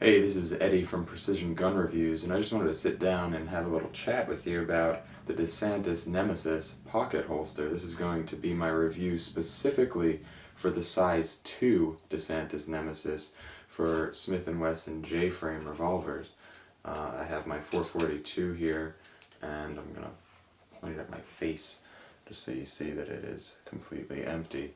Hey, this is Eddie from Precision Gun Reviews, and I just wanted to sit down and have a little chat with you about the DeSantis Nemesis pocket holster. This is going to be my review specifically for the size 2 DeSantis Nemesis for Smith Wesson J-Frame revolvers. I have my 442 here, and I'm going to point it at my face just so you see that it is completely empty.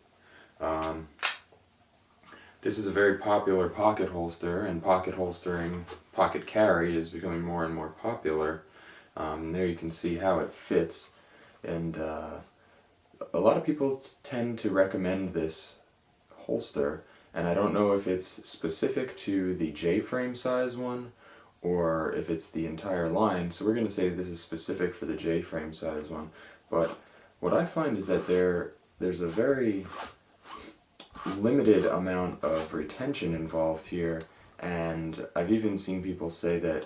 This is a very popular pocket holster, and pocket holstering, pocket carry is becoming more and more popular. There you can see how it fits, and a lot of people tend to recommend this holster, and I don't know if it's specific to the J-frame size one or if it's the entire line, so we're going to say this is specific for the J-frame size one. But what I find is that there's a very limited amount of retention involved here, and I've even seen people say that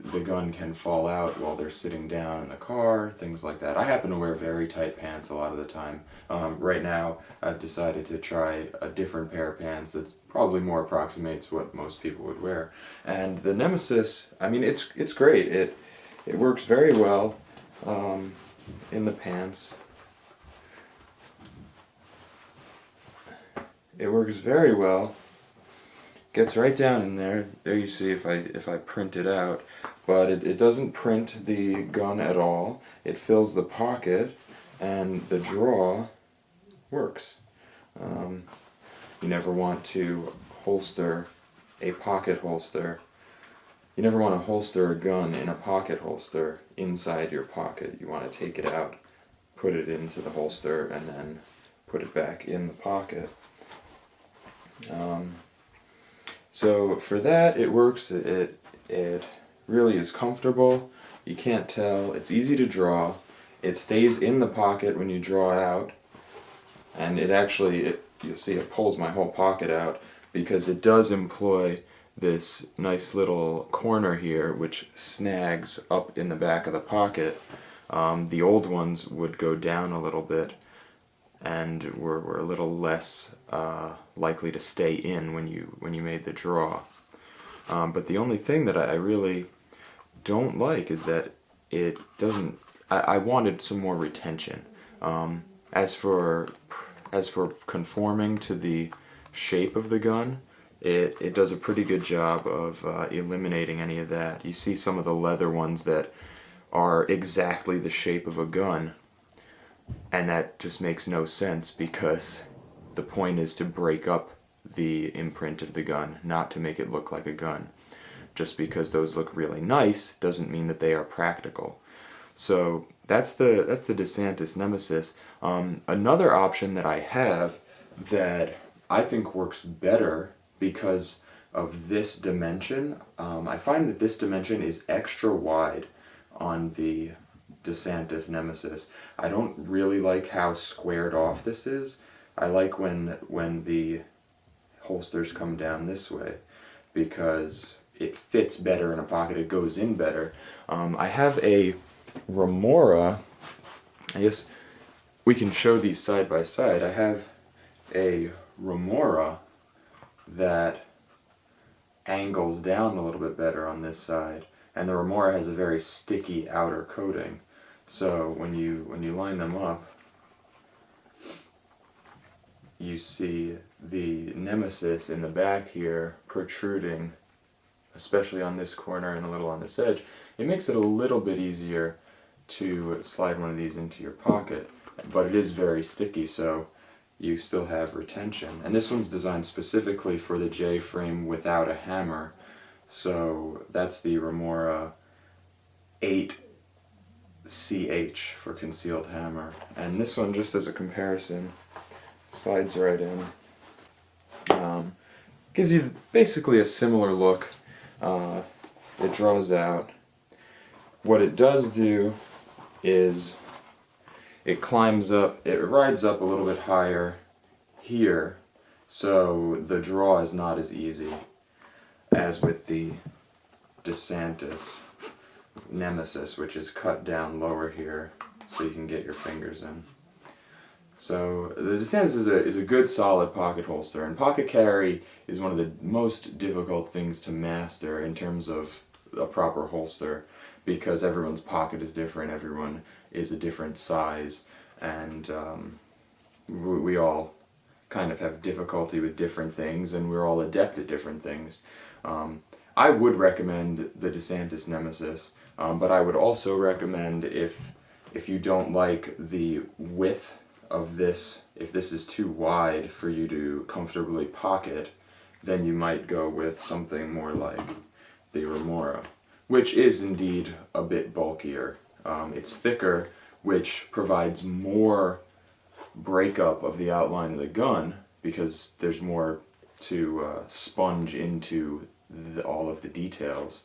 the gun can fall out while they're sitting down in the car, things like that. I happen to wear very tight pants a lot of the time. Right now I've decided to try a different pair of pants that probably more approximates what most people would wear. And the Nemesis, I mean, it's great. It works very well in the pants. It works very well. Gets right down in there. There you see if I print it out. But it doesn't print the gun at all. It fills the pocket, and the draw works. You never want to holster a pocket holster. You never want to holster a gun in a pocket holster inside your pocket. You want to take it out, put it into the holster, and then put it back in the pocket. So for that, it works. It really is comfortable. You can't tell. It's easy to draw. It stays in the pocket when you draw out, and you'll see it pulls my whole pocket out because it does employ this nice little corner here which snags up in the back of the pocket. The old ones would go down a little bit and were a little less likely to stay in when you made the draw. But the only thing that I really don't like is that it doesn't. I wanted some more retention. As for conforming to the shape of the gun, it does a pretty good job of eliminating any of that. You see some of the leather ones that are exactly the shape of a gun, and that just makes no sense because the point is to break up the imprint of the gun, not to make it look like a gun. Just because those look really nice doesn't mean that they are practical. So that's the DeSantis Nemesis. Another option that I have that I think works better because of this dimension, I find that this dimension is extra wide on the DeSantis Nemesis. I don't really like how squared off this is. I like when the holsters come down this way because it fits better in a pocket, it goes in better. I have a Remora, I guess we can show these side by side. I have a Remora that angles down a little bit better on this side, and the Remora has a very sticky outer coating. So when you line them up, you see the Nemesis in the back here protruding, especially on this corner and a little on this edge. It makes it a little bit easier to slide one of these into your pocket, but it is very sticky, so you still have retention. And this one's designed specifically for the J-frame without a hammer, so that's the Remora 8CH for concealed hammer. And this one, just as a comparison, slides right in. Gives you basically a similar look. It draws out. What it does do is it climbs up, it rides up a little bit higher here, so the draw is not as easy as with the DeSantis Nemesis, which is cut down lower here so you can get your fingers in. So the DeSantis is a good solid pocket holster, and pocket carry is one of the most difficult things to master in terms of a proper holster, because everyone's pocket is different, everyone is a different size, and we all kind of have difficulty with different things, and we're all adept at different things. I would recommend the DeSantis Nemesis, but I would also recommend, if you don't like the width of this, if this is too wide for you to comfortably pocket, then you might go with something more like the Remora, which is indeed a bit bulkier. It's thicker, which provides more breakup of the outline of the gun, because there's more to sponge into all of the details,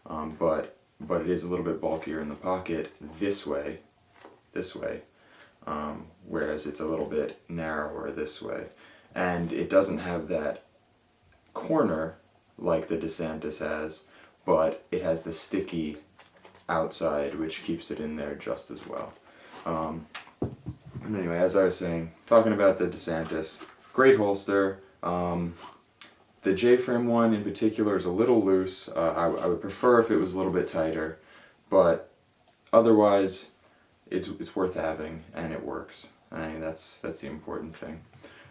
but it is a little bit bulkier in the pocket this way, whereas it's a little bit narrower this way, and it doesn't have that corner like the DeSantis has, but it has the sticky outside, which keeps it in there just as well. Anyway, as I was saying, talking about the DeSantis, great holster. The J-Frame one in particular is a little loose. I would prefer if it was a little bit tighter, but otherwise it's worth having, and it works. I mean, that's the important thing.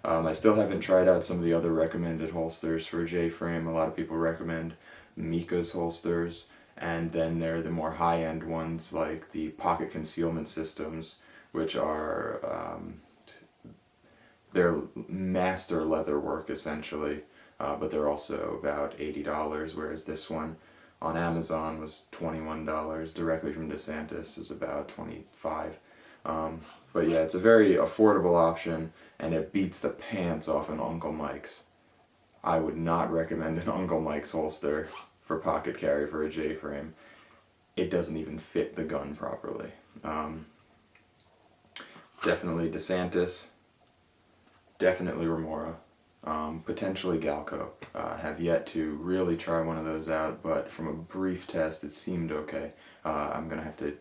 I still haven't tried out some of the other recommended holsters for J-Frame. A lot of people recommend Mika's holsters, and then there are the more high-end ones like the pocket concealment systems, which are they're master leather work essentially, but they're also about $80, whereas this one on Amazon was $21. Directly from DeSantis is about $25. But yeah, it's a very affordable option, and it beats the pants off an Uncle Mike's. I would not recommend an Uncle Mike's holster for pocket carry for a J-Frame. It doesn't even fit the gun properly. Definitely DeSantis, definitely Remora, potentially Galco. Have yet to really try one of those out, but from a brief test it seemed okay. I'm going to have to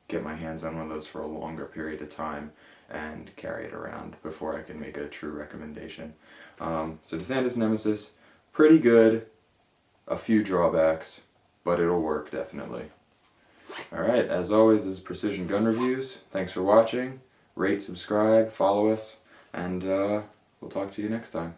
get my hands on one of those for a longer period of time and carry it around before I can make a true recommendation. So DeSantis Nemesis, pretty good, a few drawbacks, but it'll work definitely. Alright, as always, this is Precision Gun Reviews. Thanks for watching. Rate, subscribe, follow us, and we'll talk to you next time.